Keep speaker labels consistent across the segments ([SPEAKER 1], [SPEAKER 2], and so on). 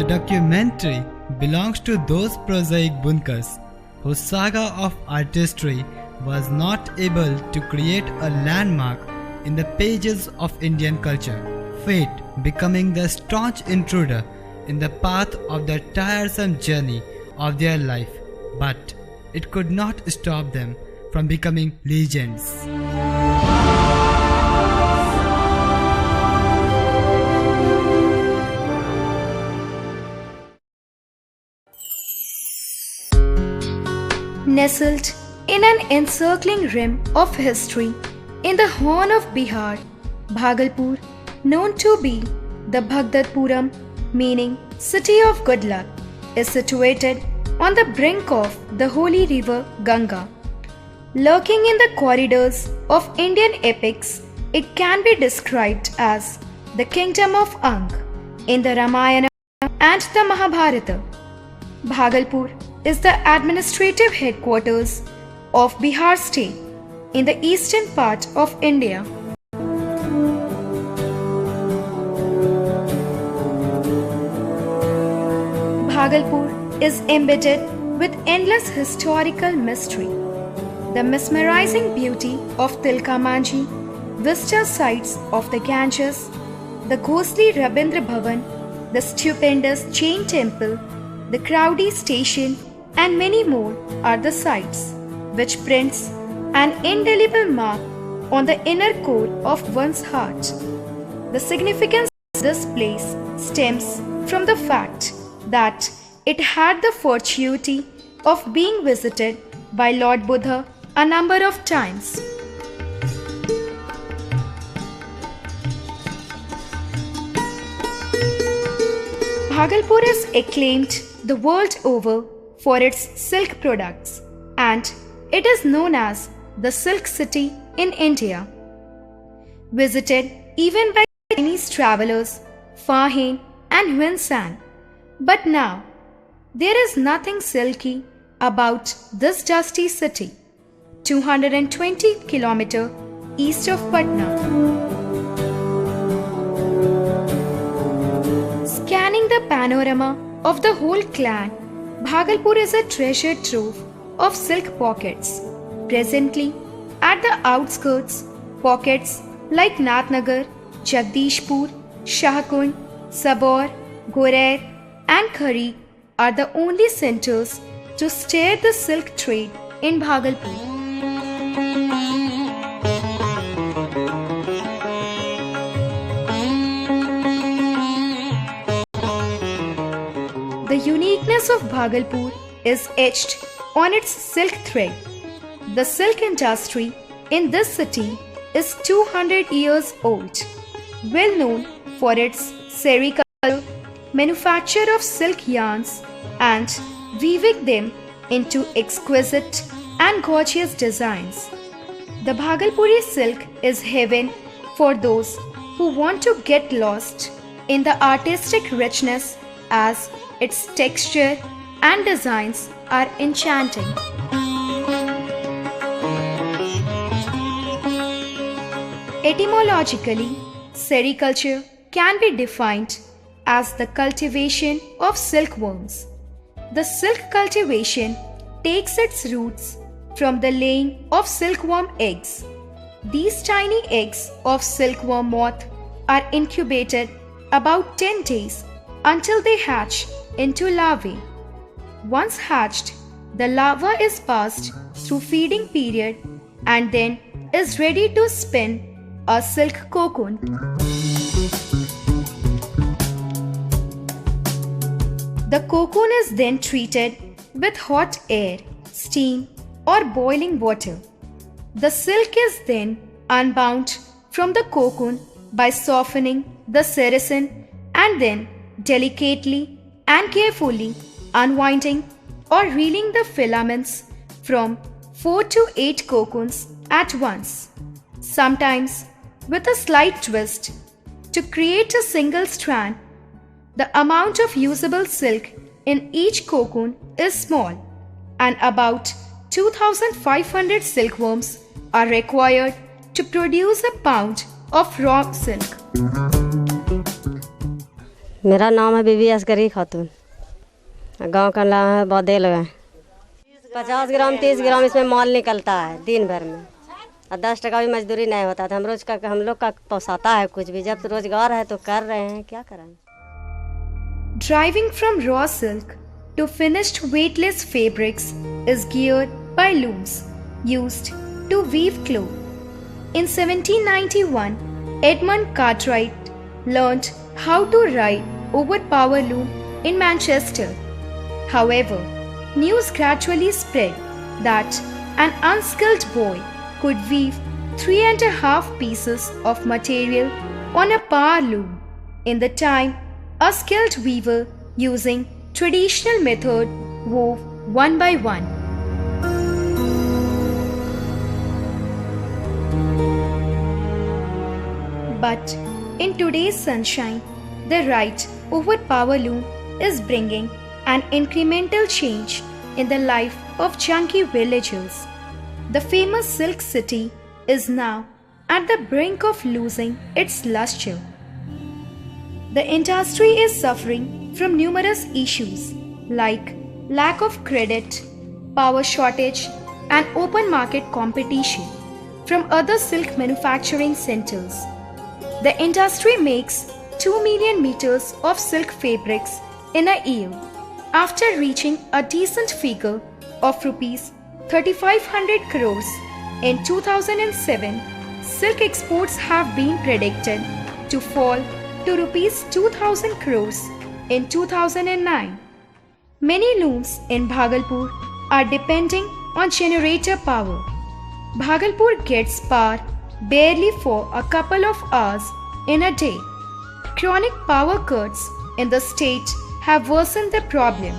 [SPEAKER 1] The documentary belongs to those prosaic bunkers whose saga of artistry was not able to create a landmark in the pages of Indian culture, fate becoming the staunch intruder in the path of the tiresome journey of their life, but it could not stop them from becoming legends.
[SPEAKER 2] Nestled in an encircling rim of history in the horn of Bihar, Bhagalpur, known to be the Bhagdatpuram, meaning city of good luck, is situated on the brink of the holy river Ganga. Lurking in the corridors of Indian epics, it can be described as the kingdom of Ang in the Ramayana and the Mahabharata. Bhagalpur is the administrative headquarters of Bihar state in the eastern part of India. Bhagalpur is embedded with endless historical mystery. The mesmerizing beauty of Tilka Manji, vista sites of the Ganges, the ghostly Rabindra Bhavan, the stupendous Jain temple, the Crowdy station, and many more are the sites which prints an indelible mark on the inner core of one's heart. The significance of this place stems from the fact that it had the fortuity of being visited by Lord Buddha a number of times. Bhagalpur is acclaimed the world over for its silk products, and it is known as the Silk City in India. Visited even by Chinese travelers Fa-Hien and Huan San. But now, there is nothing silky about this dusty city, 220 km east of Patna. Scanning the panorama of the whole clan, Bhagalpur is a treasure trove of silk pockets. Presently, at the outskirts, pockets like Nathnagar, Jagdishpur, Shahkund, Sabor, Gorair, and Khari are the only centers to steer the silk trade in Bhagalpur. The uniqueness of Bhagalpur is etched on its silk thread. The silk industry in this city is 200 years old, well known for its sericulture, manufacture of silk yarns, and weaving them into exquisite and gorgeous designs. The Bhagalpuri silk is heaven for those who want to get lost in the artistic richness, as its texture and designs are enchanting. Etymologically, sericulture can be defined as the cultivation of silkworms. The silk cultivation takes its roots from the laying of silkworm eggs. These tiny eggs of silkworm moth are incubated about 10 days until they hatch into larvae. Once hatched, the larva is passed through feeding period and then is ready to spin a silk cocoon. The cocoon is then treated with hot air, steam, or boiling water. The silk is then unbound from the cocoon by softening the sericin and then delicately and carefully unwinding or reeling the filaments from 4 to 8 cocoons at once, sometimes with a slight twist, to create a single strand. The amount of usable silk in each cocoon is small, and about 2,500 silkworms are required to produce a pound of raw silk.
[SPEAKER 3] मेरा नाम है बीबी असगरी खातून। गांव का नाम है बौदेल है। 50 ग्राम 30 ग्राम इसमें माल निकलता है दिन भर में, और 10 टका भी मजदूरी नहीं होता था। हम लोग का पोसाता है कुछ भी, जब रोजगार है तो कर रहे हैं, क्या करें।
[SPEAKER 2] Driving from raw silk to finished weightless fabrics is geared by looms used to weave cloth. In 1791, Edmund Cartwright learned how to ride over power loom in Manchester. However, news gradually spread that an unskilled boy could weave 3.5 pieces of material on a power loom in the time a skilled weaver using traditional method wove one by one. But in today's sunshine, the ride over power loom is bringing an incremental change in the life of junkie villagers. The famous silk city is now at the brink of losing its luster. The industry is suffering from numerous issues like lack of credit, power shortage, and open market competition from other silk manufacturing centers. The industry makes 2 million meters of silk fabrics in a year. After reaching a decent figure of rupees 3,500 crores in 2007, silk exports have been predicted to fall to rupees 2,000 crores in 2009. Many looms in Bhagalpur are depending on generator power. Bhagalpur gets power barely for a couple of hours in a day. Chronic power cuts in the state have worsened the problem.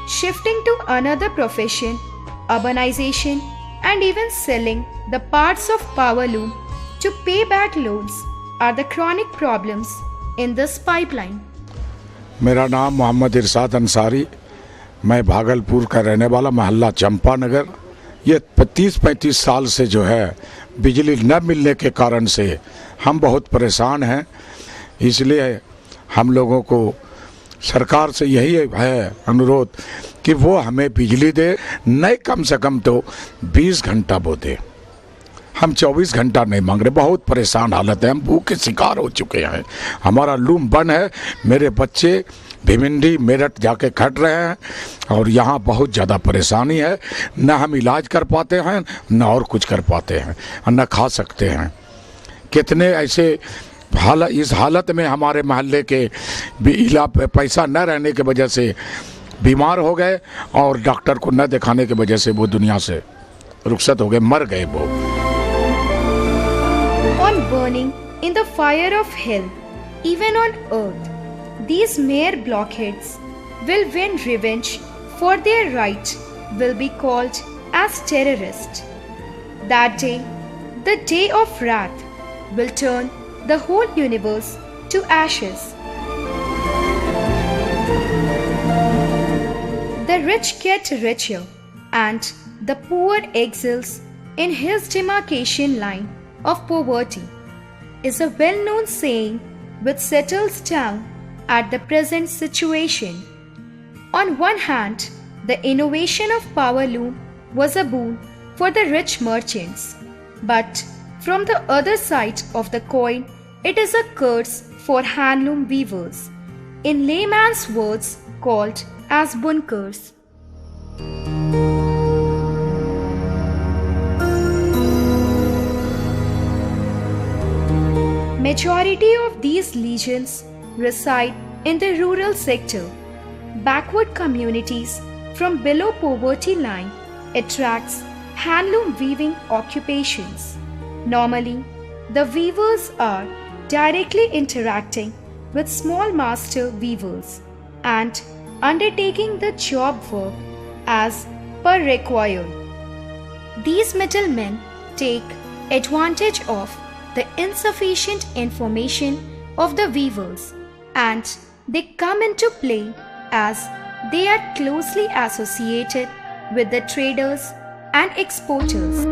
[SPEAKER 2] Shifting to another profession, urbanization, and even selling the parts of power loom to pay back loans are the chronic problems in this pipeline.
[SPEAKER 4] मेरा नाम मोहम्मद इरशाद अंसारी, मैं भागलपुर का रहने वाला, मोहल्ला चंपा नगर। ये 30-35 साल से जो है बिजली न मिलने के कारण से हम बहुत परेशान हैं। इसलिए हम लोगों को सरकार से यही है अनुरोध कि वो हमें बिजली दे, नहीं कम से कम तो 20 घंटा वो दे। हम 24 घंटा नहीं मांग रहे, बहुत परेशान हालत है, हम भूख के शिकार हो चुके हैं। हमारा लूम बंद है, मेरे बच्चे भिवंडी मेरठ जाके खट रहे हैं और यहाँ बहुत ज़्यादा परेशानी है। न हम इलाज कर पाते हैं, न और कुछ कर पाते हैं, न खा सकते हैं। कितने ऐसे इस हालत में हमारे मोहल्ले के पैसा न रहने की वजह से बीमार हो गए और डॉक्टर को न दिखाने की वजह से वो दुनिया से रुखसत हो गए, मर गए वो।
[SPEAKER 2] On burning in the fire of hell, even on earth, these mere blockheads will win revenge for their right, will be called as terrorists. That day, the day of wrath, will turn the whole universe to ashes. The rich get richer and the poor exiles in his demarcation line of poverty is a well-known saying which settles down at the present situation. On one hand, the innovation of power loom was a boon for the rich merchants, but from the other side of the coin, it is a curse for handloom weavers, in layman's words called as bunkers. Majority of these legions reside in the rural sector. Backward communities from below poverty line attracts handloom weaving occupations. Normally, the weavers are directly interacting with small master weavers and undertaking the job work as per required. These middlemen take advantage of the insufficient information of the weavers and they come into play as they are closely associated with the traders and exporters.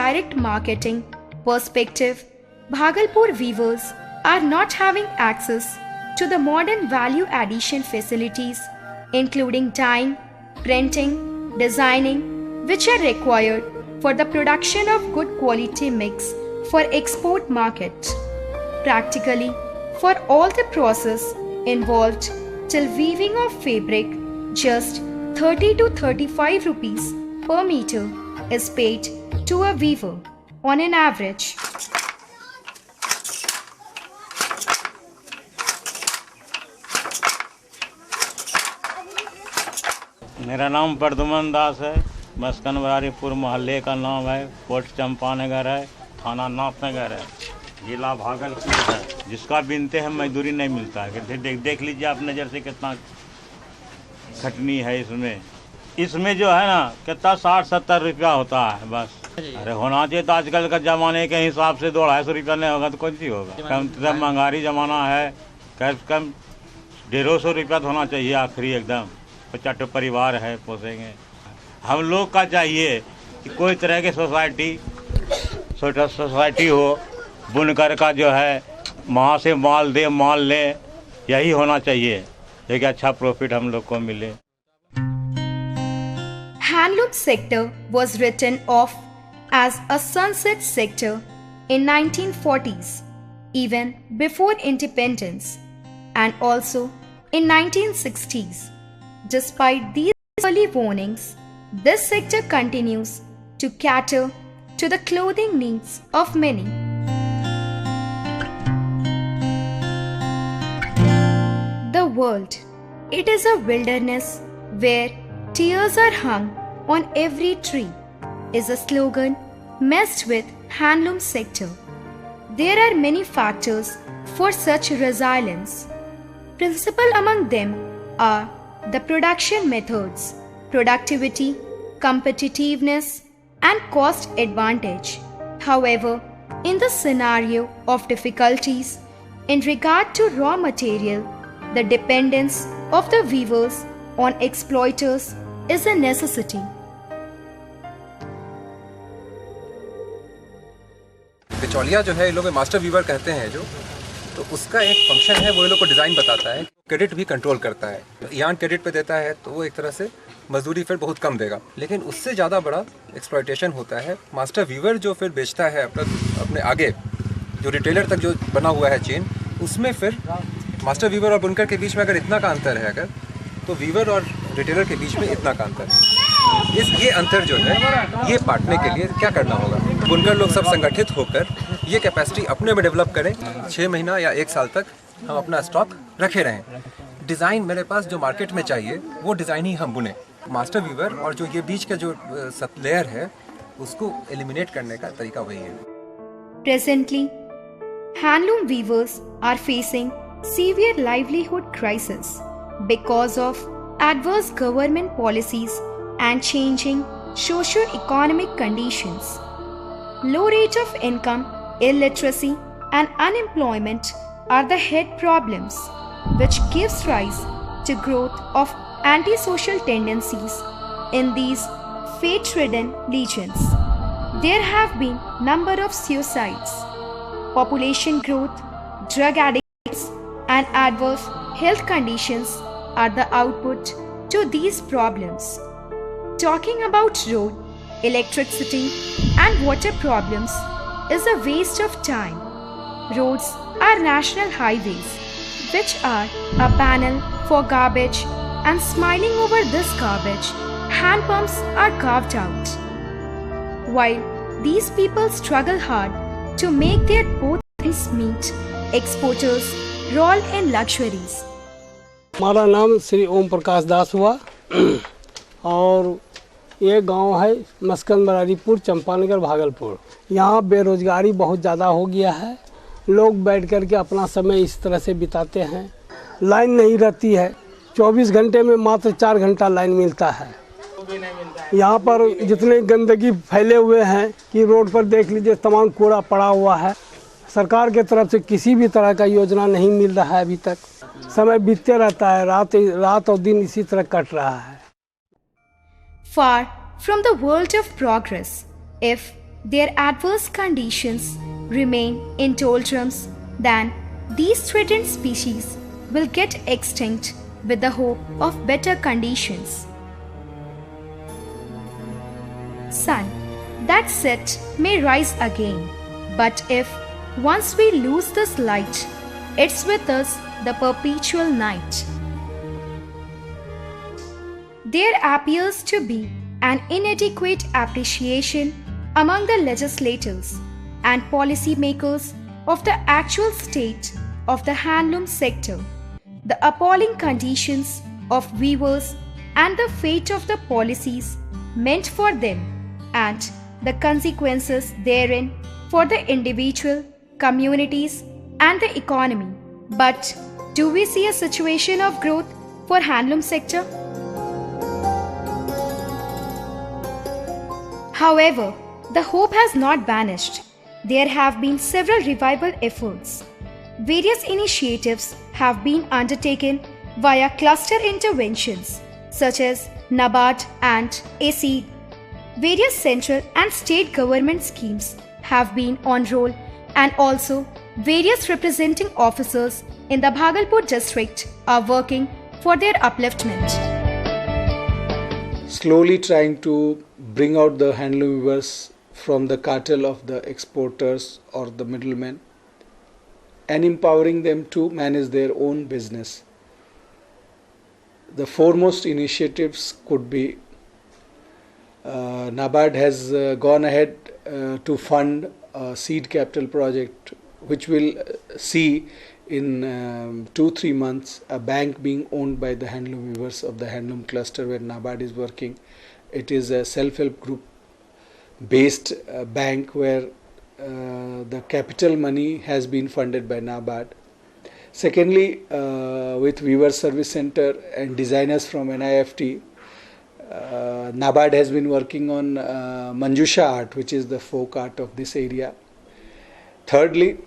[SPEAKER 2] direct marketing perspective, Bhagalpur weavers are not having access to the modern value addition facilities, including dyeing, printing, designing, which are required for the production of good quality mix for export market. Practically, for all the process involved till weaving of fabric, just 30 to 35 rupees per meter is paid to a weaver on an average.
[SPEAKER 5] मेरा नाम प्रदुमन दास है। मस्कन बरारीपुर मोहल्ले का नाम है, coat Champanagar है, थाना नाथनगर है, जिला भागलपुर है। जिसका बिनते हैं मजदूरी नहीं मिलता है। देख लीजिए आप नज़र से कितना खटनी है इसमें जो है ना कितना 60-70 रुपया होता है बस। अरे होना चाहिए तो आजकल का ज़माने के हिसाब से 200-250 रुपया नहीं होगा तो कौन सी होगा। कम से कम महंगाई ज़माना है, कम से कम 150 रुपया तो होना चाहिए आखिरी एकदम। 50 परिवार है पोसेंगे। हम लोग का चाहिए कि कोई तरह की सोसाइटी हो, बुनकर का जो है वहाँ से माल ले, यही होना चाहिए लेकिन अच्छा प्रॉफिट हम लोग को मिले।
[SPEAKER 2] Handloom sector was written off as a sunset sector in 1940s, even before independence, and also in 1960s. Despite these early warnings, this sector continues to cater to the clothing needs of many. The world, it is a wilderness where tears are hung on every tree, is a slogan messed with handloom sector. There are many factors for such resilience. Principal among them are the production methods, productivity, competitiveness, and cost advantage. However, in the scenario of difficulties in regard to raw material, the dependence of the weavers on exploiters is a necessity.
[SPEAKER 6] बिचौलिया जो है ये लोग master Weaver कहते हैं जो, तो उसका एक फंक्शन है, वो ये लोग को डिज़ाइन बताता है, क्रेडिट भी कंट्रोल करता है। यार्न क्रेडिट पे देता है तो वो एक तरह से मजदूरी फिर बहुत कम देगा, लेकिन उससे ज़्यादा बड़ा एक्सप्लॉयटेशन होता है। मास्टर वीवर जो फिर बेचता है अपने आगे जो रिटेलर तक जो बना हुआ है चेन, उसमें फिर मास्टर वीवर और बुनकर के बीच में अगर इतना का अंतर है अगर, तो वीवर और रिटेलर के बीच में इतना का अंतर है। ये अंतर जो है ये पाटने के लिए क्या करना होगा? बुनकर लोग सब संगठित होकर ये कैपेसिटी अपने में डेवलप करें, 6 महीना या 1 साल तक हम अपना स्टॉक रखे रहें। डिज़ाइन मेरे पास जो मार्केट में चाहिए वो डिज़ाइन ही हम बुने। मास्टर वीवर और जो ये बीच का जो लेयर है उसको एलिमिनेट करने का तरीका वही है।
[SPEAKER 2] Presently, handloom weavers are facing severe livelihood crisis because of adverse government policies and changing socio-economic conditions. Low rate of income, illiteracy, and unemployment are the head problems which gives rise to growth of antisocial tendencies in these fate-ridden regions. There have been number of suicides, population growth, drug addicts, and adverse health conditions are the output to these problems. Talking about road, electricity, and water problems is a waste of time. Roads are national highways, which are a panel for garbage, and smiling over this garbage, hand pumps are carved out. While these people struggle hard to make their both ends meet, exporters roll in luxuries.
[SPEAKER 7] हमारा नाम श्री ओम प्रकाश दास हुआ और ये गांव है मस्कन बरारीपुर, चंपानगर, भागलपुर। यहाँ बेरोजगारी बहुत ज़्यादा हो गया है। लोग बैठ कर के अपना समय इस तरह से बिताते हैं। लाइन नहीं रहती है, 24 घंटे में मात्र 4 घंटा लाइन मिलता है। यहाँ पर जितने गंदगी फैले हुए हैं कि रोड पर देख लीजिए तमाम कूड़ा पड़ा हुआ है। सरकार के तरफ से किसी भी तरह का योजना नहीं मिल रहा है अभी तक। समय बीतते रहता है, रात और दिन इसी तरह कट रहा है।
[SPEAKER 2] Far from the world of progress, if their adverse conditions remain in doldrums, then these threatened species will get extinct with the hope of better conditions. Sun that set may rise again, but if once we lose this light, it's with us the perpetual night. There appears to be an inadequate appreciation among the legislators and policy makers of the actual state of the handloom sector, the appalling conditions of weavers and the fate of the policies meant for them, and the consequences therein for the individual, communities and the economy. But do we see a situation of growth for handloom sector? However, the hope has not vanished. There have been several revival efforts. Various initiatives have been undertaken via cluster interventions such as NABARD and ACED. Various central and state government schemes have been on roll, and also various representing officers in the Bhagalpur district are working for their upliftment.
[SPEAKER 8] Slowly trying to bring out the handloom weavers from the cartel of the exporters or the middlemen and empowering them to manage their own business. The foremost initiatives could be NABARD has gone ahead to fund a seed capital project which will see in 2-3 months a bank being owned by the handloom weavers of the handloom cluster where NABARD is working. It is a self-help group based bank where the capital money has been funded by NABARD. Secondly, with Weaver Service Center and designers from NIFT, NABARD has been working on Manjusha art, which is the folk art of this area. Thirdly,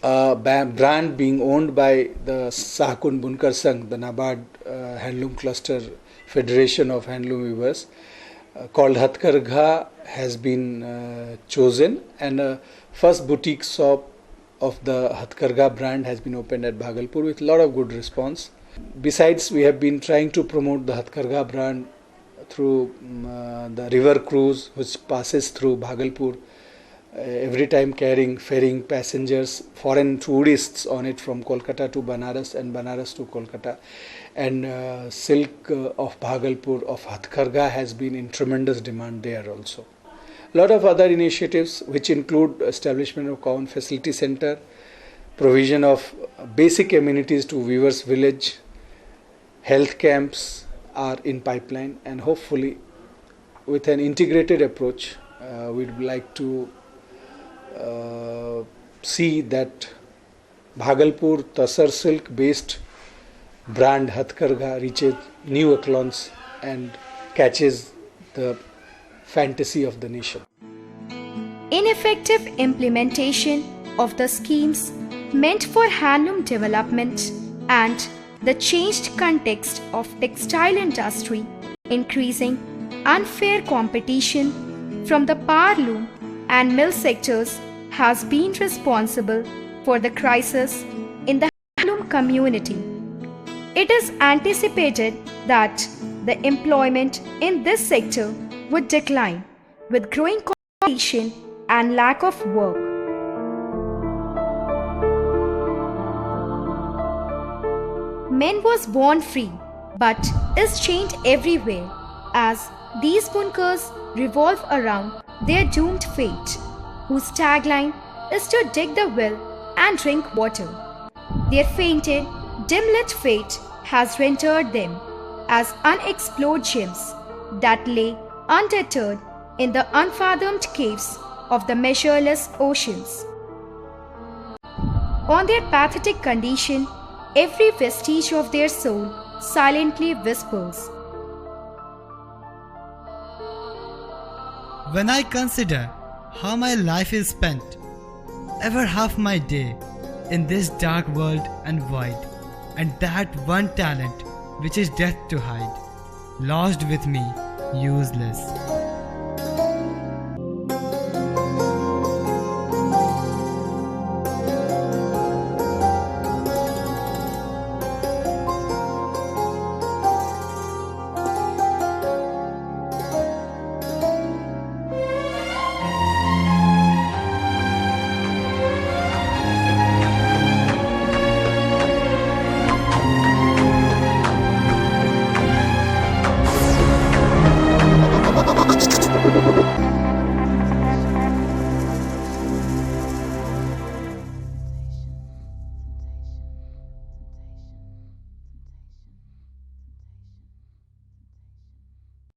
[SPEAKER 8] a brand being owned by the Sahakund Bunkar Sangh, the NABARD Handloom Cluster Federation of Handloom Weavers, called Hatkargha has been chosen, and a first boutique shop of the Hatkargha brand has been opened at Bhagalpur with a lot of good response. Besides, we have been trying to promote the Hatkargha brand through the river cruise which passes through Bhagalpur, every time ferrying passengers, foreign tourists on it from Kolkata to Banaras and Banaras to Kolkata. And silk of Bhagalpur of Hatkargha has been in tremendous demand there also. A lot of other initiatives which include establishment of common facility center, provision of basic amenities to Weavers Village, health camps are in pipeline, and hopefully with an integrated approach we'd like to see that Bhagalpur Tasar silk based brand Hatkargha reaches new echelons and catches the fantasy of the nation.
[SPEAKER 2] Ineffective implementation of the schemes meant for handloom development and the changed context of textile industry, increasing unfair competition from the power loom and mill sectors has been responsible for the crisis in the handloom community. It is anticipated that the employment in this sector would decline with growing competition and lack of work. Men was born free but is chained everywhere as these bunkers revolve around their doomed fate, whose tagline is to dig the well and drink water. Their fainted, dim-lit fate has rendered them as unexplored gems that lay undeterred in the unfathomed caves of the measureless oceans. On their pathetic condition, every vestige of their soul silently whispers.
[SPEAKER 1] When I consider how my life is spent, ever half my day, in this dark world and void, and that one talent which is death to hide, lost with me, useless.